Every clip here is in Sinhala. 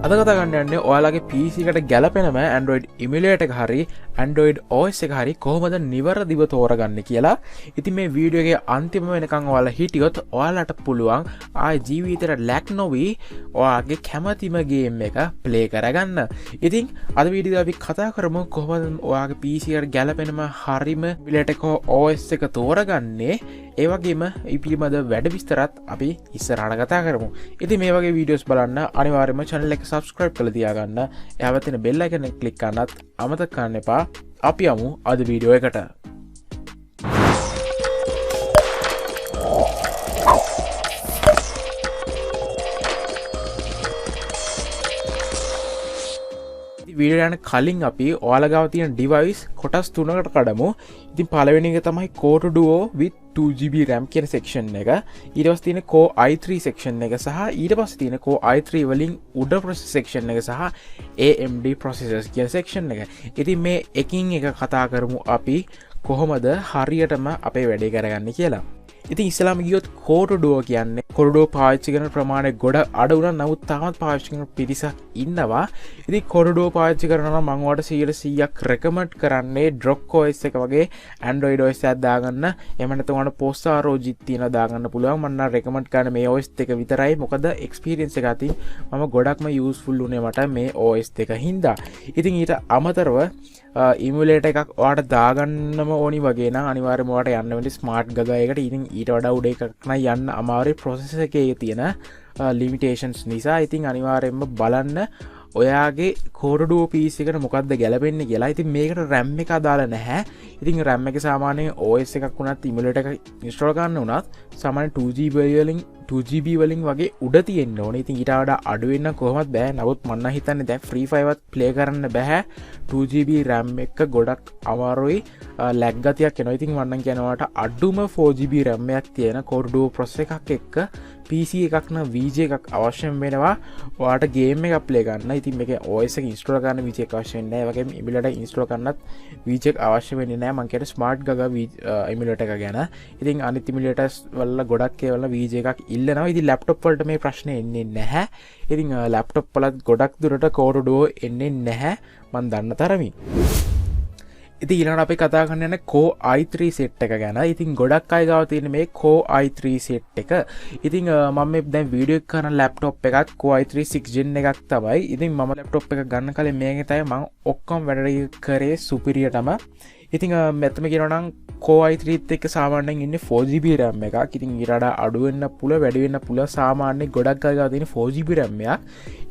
අද කතා කරන්න යන්නේ ඔයාලගේ PC එකට ගැලපෙනම Android Emulator එක හරි Android OS එක හරි කොහොමද නිවැරදිව තෝරගන්නේ කියලා. ඉතින් මේ වීඩියෝ එකේ අන්තිම වෙනකන් ඔයාලා හිටියොත් ඔයාලට පුළුවන් ආයි ජීවිතේට ලැක් නොවි ඔයාගේ කැමතිම ගේම් එක ප්ලේ කරගන්න. ඉතින් අද වීඩියෝ අපි කතා කරමු කොහොමද ඔයාගේ PC එකට ගැලපෙනම හරිම Emulator එක OS එක තෝරගන්නේ. ඒ වගේම මේ පිළිබඳ වැඩ විස්තරත් අපි ඉස්සරහට කතා කරමු. ඉතින් මේ වගේ වීඩියෝස් බලන්න අනිවාර්යයෙන්ම channel එක subscribe කරලා තියාගන්න. එහාම තියෙන bell icon එක click කරන්නත් අමතක කරන්න එපා. අපි යමු අද වීඩියෝ එකට. වීඩියෝ යන කලින් අපි ඔයාලා ගාව තියෙන device කොටස් තුනකට කඩමු. ඉතින් පළවෙනි එක තමයි Core Duo with 2GB RAM කියන section එක. ඊට පස්සේ තියෙන Core i3 section එක සහ ඊට පස්සේ තියෙන Core i3 වලින් උඩ processor section එක සහ AMD processors කියන section එක. ඉතින් මේ එකින් එක කතා කරමු අපි කොහොමද හරියටම අපේ වැඩේ කරගන්නේ කියලා. ඉතින් ඉස්සලාම ගියොත් Core Duo කියන්නේ Core Duo පාවිච්චි කරන ප්‍රමාණය ගොඩ අඩු වුණා. නමුත් තාමත් පාවිච්චි කරන පිරිසක් ඉන්නවා. ඉතින් Core Duo පාවිච්චි කරනවා නම් මම ඔයාලට 100%ක් recommend කරන්නේ Drop OS එක වගේ Android OS එකක් දාගන්න. එහෙම නැත්නම් ඔයාලට Posa ROG තියෙනවා දාගන්න පුළුවන්. මම නම් recommend කරන්නේ මේ OS එක විතරයි. මොකද experience එක අතින් මම ගොඩක්ම useful උනේ මට මේ OS එක හින්දා. ඉතින් ඊට අමතරව emulator එකක් ඔයාලට දාගන්නම ඕනි වගේ නම් අනිවාර්යයෙන්ම ඔයාලට යන්න වෙන්නේ smart gaga එකට. ඉතින් ඊට වඩා උඩ එකක් නම් යන්න අමාරුයි processor එකේ තියෙන limitations නිසා. ඉතින් අනිවාර්යයෙන්ම බලන්න ඔයාගේ Core Duo PC එකට මොකක්ද ගැලපෙන්නේ කියලා. ඉතින් මේකට RAM එක අදාළ නැහැ. ඉතින් RAM එක සාමාන්‍යයෙන් OS එකක් වුණත් emulator එක install කරන්න උනත් සාමාන්‍ය 2GB වලින් වගේ උඩ තියෙන්න ඕනේ. ඉතින් ඊට වඩා අඩු වෙන්න කොහොමද බෑ. නමුත් මම නම් හිතන්නේ දැන් Free Fire වත් play කරන්න බෑ 2GB RAM එක ගොඩක් අමාරුයි, lag ගතියක් එනවා. ඉතින් මම නම් කියනවාට අඩුම 4GB RAM එකක් තියෙන Core Duo processor එකක් එක්ක PC එකක් නම් VJ එකක් අවශ්‍ය වෙනවා ඔයාලට ගේම් එකක් ප්ලේ කරන්න. ඉතින් මේකේ OS එක ඉන්ස්ටෝල් කරන්න VJ එකක් අවශ්‍ය වෙන්නේ නැහැ. ඒ වගේම emulator ඉන්ස්ටෝල් කරන්නත් VJ එක අවශ්‍ය වෙන්නේ නැහැ. මම කියන්නේ smart gaga emulator එක ගැන. ඉතින් අනිත් emulators වල ගොඩක් ඒවල VJ එකක් ඉල්ලනවා. ඉතින් laptop වලට මේ ප්‍රශ්නේ එන්නේ නැහැ. ඉතින් laptop වලත් ගොඩක් දුරට Core Duo එන්නේ නැහැ මම දන්න තරමින්. ඉතින් ඊළඟට අපි කතා කරන්න යන්නේ Core i3 set එක ගැන. ඉතින් ගොඩක් අය ගාව තියෙන මේ Core i3 set එක. ඉතින් මම මේ දැන් වීඩියෝ එක කරන laptop එකත් Core i3 6 gen එකක් තමයි. ඉතින් මම laptop එක ගන්න කලින් මේකේ තමයි මම ඔක්කොම වැඩ කරේ superior තම. ඉතින් මෙතන කියනවා නම් Core i3 එක සාමාන්‍යයෙන් ඉන්නේ 4GB RAM එකක්. ඉතින් ඊට වඩා අඩු වෙන්න පුළුවන්, වැඩි වෙන්න පුළුවන්. සාමාන්‍යයෙන් ගොඩක් අය ගාව තියෙන 4GB RAM එකක්.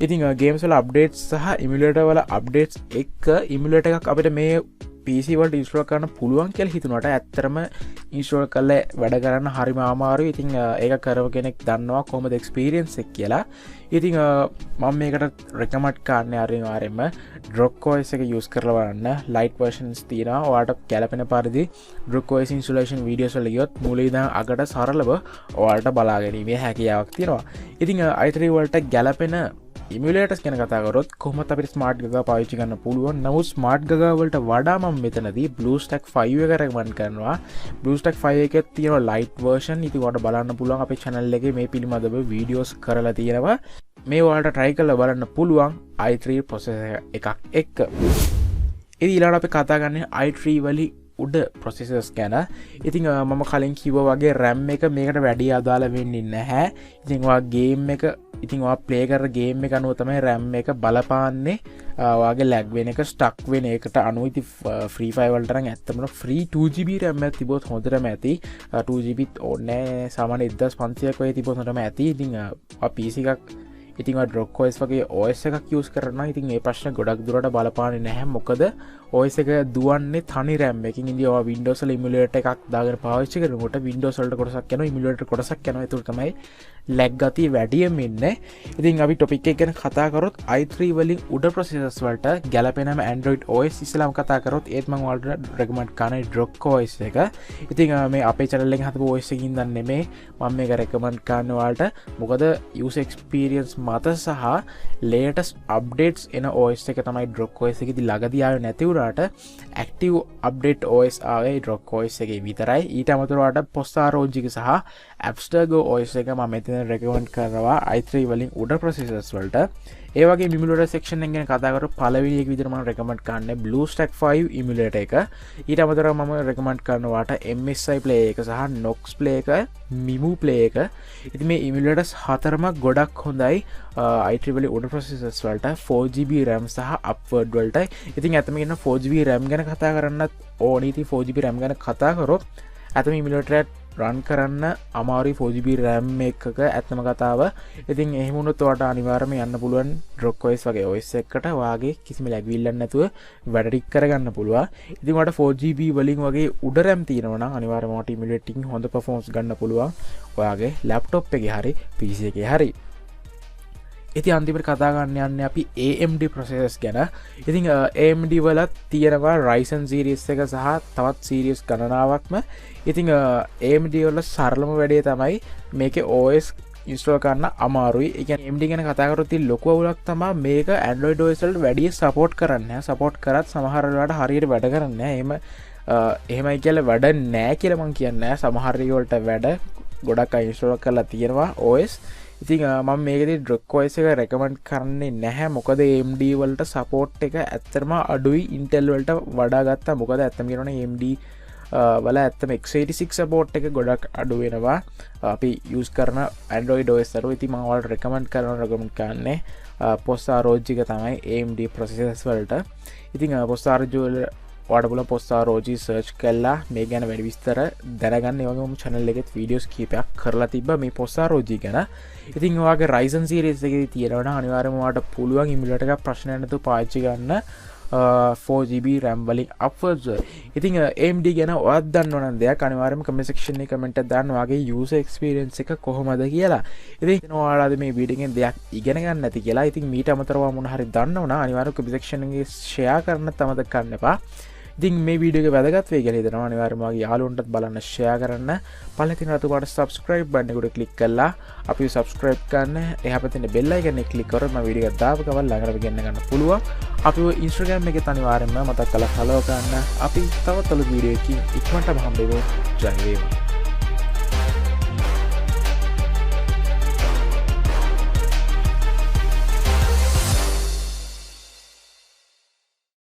ඉතින් games වල updates සහ emulator වල updates එක්ක emulator එකක් අපිට මේ PC වලට ඉන්ස්ටෝල් කරන්න පුළුවන් කියලා හිතුණාට ඇත්තටම ඉන්ස්ටෝල් කරලා වැඩ කරන්න හරිම අමාරුයි. ඉතින් ඒක කරව කෙනෙක් දන්නවා කොහොමද එක්ස්පීරියන්ස් එක කියලා. ඉතින් මම මේකට රෙකමන්ඩ් කරන්නේ අනිවාර්යයෙන්ම Drop OS එක use කරලා බලන්න. light versions තියෙනවා. ඔයාලට ගැලපෙන පරිදි Drop OS installation videos වල ගියොත් මූලික ඉඳන් අගට සරලව ඔයාලට බලා ගැනීමේ හැකියාවක් තියෙනවා. ඉතින් i3 වලට ගැලපෙන emulators ගැන කතා කරොත් කොහොමද අපිට smart gaga පාවිච්චි කරන්න පුළුවන්. නමුත් smart gaga වලට වඩා මම මෙතනදී BlueStack 5 එක recommend කරනවා. BlueStack 5 එකේ තියෙන light version ඉතින් ඔයාලට බලන්න පුළුවන් අපේ channel එකේ මේ පිළිබඳව videos කරලා තියෙනවා. මේ ඔයාලට try කරලා බලන්න පුළුවන් i3 processor එකක් එක්ක. ඉතින් ඊළඟට අපි කතා කරන්නේ i3 වලින් උඩ processors ගැන. ඉතින් මම කලින් කිව්වා වගේ RAM එක මේකට වැඩි අදාළ වෙන්නේ නැහැ. ඉතින් ඔයා game එක ඉතින් ඔයා play කරන game එක අනුව තමයි RAM එක බලපාන්නේ. ඔයාගේ lag වෙන එක stuck වෙන එකට අනුව. ඉතින් Free Fire වලට නම් ඇත්තම free 2GB RAM එකක් තිබොත් හොඳටම ඇති. 2GB ඕනේ සාමාන්‍ය 1500ක් වගේ තිබොත් හොඳටම ඇති. ඉතින් PC එකක් ඉතින් Drop OS වගේ OS එකක් use කරනවා. ඉතින් මේ ප්‍රශ්න ගොඩක් දුරට බලපාන්නේ නැහැ. මොකද OS එක දුවන්නේ තනි RAM එකකින්. ඉතින් ඔයා Windows වල emulator එකක් දාගෙන පාවිච්චි කරනකොට Windows වලට කොටසක් යනවා, emulator කොටසක් යනවා. ඒක තමයි lag ගතිය වැඩියෙන් ඉන්නේ. ඉතින් අපි topic එක ගැන කතා කරොත් i3 වලින් උඩ processors වලට ගැලපෙනම Android OS ඉස්සලාම කතා කරොත් ඒත් මම ඔයාලට recommend කරන්නේ Drop OS එක. ඉතින් මේ අපේ channel එකෙන් හදපු OS එකකින් ඉඳන් නෙමෙයි මම මේක recommend කරන්නේ ඔයාලට. මොකද user experience මත සහ latest updates එන OS එක තමයි Drop OS එකේදී ළඟදී ආවේ නැති වුණාට active update OS ආවේ Drop OS එකේ විතරයි. ඊට අමතරව Posa ROG එක සහ App Store Go OS එක මම මෙතන විදිහට රෙකමන්ඩ් කරනවා i3 වලින් උඩ ප්‍රොසෙසර්ස් වලට. ඒ වගේ emulator section එක ගැන කතා කරලා පළවෙනි එක විදිහට මම රෙකමන්ඩ් කරන්නේ BlueStack 5 emulator එක. ඊට අමතරව මම රෙකමන්ඩ් කරනවාට MSI play එක සහ Nox play එක, Mimu play එක. ඉතින් මේ emulators හතරම ගොඩක් හොඳයි i3 වලින් උඩ ප්‍රොසෙසර්ස් වලට 4GB RAM සහ upward වලටයි. ඉතින් ඇත්තම කියන 4GB RAM ගැන කතා කරන්නත් ඕනි. ඉතින් 4GB RAM ගැන කතා කරොත් ඇත්තම emulator රන් කරන්න අමාරුයි 4GB RAM එකක ඇත්තම කතාව. ඉතින් එහෙම වුණොත් ඔයාලට අනිවාර්යයෙන්ම යන්න පුළුවන් ROG OS වගේ OS එකකට වාගේ කිසිම ලැබිල්ලක් නැතුව වැඩ ටික කරගන්න පුළුවන්. ඉතින් ඔයාලට 4GB වලින් වගේ උඩ RAM තියෙනවා නම් අනිවාර්යයෙන්ම ඔයාලට emulating හොඳ performance ගන්න පුළුවන් ඔයාගේ laptop එකේ හරි PC එකේ හරි. ඉතින් අන්තිමට කතා කරන්න යන්නේ අපි AMD processors ගැන. ඉතින් AMD වල තියෙනවා Ryzen series එක සහ තවත් series ගණනාවක්ම. ඉතින් AMD වල සරලම වැඩේ තමයි මේකේ OS install කරන්න අමාරුයි. ඒ කියන්නේ AMD ගැන කතා කරොත් ඉතින් ලොකු අවුලක් තමයි මේක Android OS වලට වැඩි support කරන්නේ නැහැ. support කරත් සමහර වෙලාවට හරියට වැඩ කරන්නේ නැහැ. එහෙමයි කියලා වැඩ නැහැ කියලා මම කියන්නේ නැහැ. සමහර වලට වැඩ ගොඩක් අය install කරලා තියෙනවා OS. ඉතින් මම මේකෙදි ROG OS එක රෙකමන්ඩ් කරන්නේ නැහැ. මොකද AMD වලට support එක ඇත්තටම අඩුයි Intel වලට වඩා ගත්තා. මොකද ඇත්තම කියනවනේ AMD වල ඇත්තම x86 support එක ගොඩක් අඩු වෙනවා අපි use කරන Android OS වල. ඉතින් මම ඔයාලට රෙකමන්ඩ් කරන්නේ POSA ROG එක තමයි AMD processors වලට. ඉතින් POSA ROG වල ඔයාලට බලන්න POSA ROG search කළා මේ ගැන වැඩි විස්තර දැනගන්න. ඒ වගේම channel එකෙත් videos කීපයක් කරලා තිබ්බා මේ POSA ROG ගැන. ඉතින් ඔයාගේ Ryzen series එකේ තියෙනවා නම් අනිවාර්යයෙන්ම ඔයාලට පුළුවන් emulator එකක් ප්‍රශ්නයක් නැතුව පාවිච්චි ගන්න 4GB RAM වලින් upwards. ඉතින් AMD ගැන ඔයාත් දන්නවනම් දෙයක් අනිවාර්යයෙන්ම comment section එකේ comment එකක් දාන්න ඔයාගේ user experience එක කොහොමද කියලා. ඉතින් ඔයාලා මේ වීඩියෝ එකෙන් දෙයක් ඉගෙන ගන්න නැති කියලා. ඉතින් මීට අමතරව මොන හරි දන්නවනම් අනිවාර්යයෙන්ම comment section එකේ share කරන්න අමතක කරන්න එපා. ඉතින් මේ වීඩියෝ එක වැදගත් වෙයි කියලා හිතනවා. අනිවාර්යයෙන්ම ඔයාගේ යාළුවන්ටත් බලන්න share කරන්න. පළවෙනි තියෙන රතු පාට subscribe button එකට click කරලා අපිව subscribe කරන්න. එහා පැත්තේ bell icon එක click කරොත් මම වීඩියෝ එකක් දාපු ගමන් ළඟට ගෙන්න ගන්න පුළුවන්. අපිව Instagram එකේ අනිවාර්යයෙන්ම මතක් කරලා follow කරන්න. අපි තවත් අලුත් වීඩියෝ එකකින් ඉක්මනටම හම්බෙමු. ජය වේවා.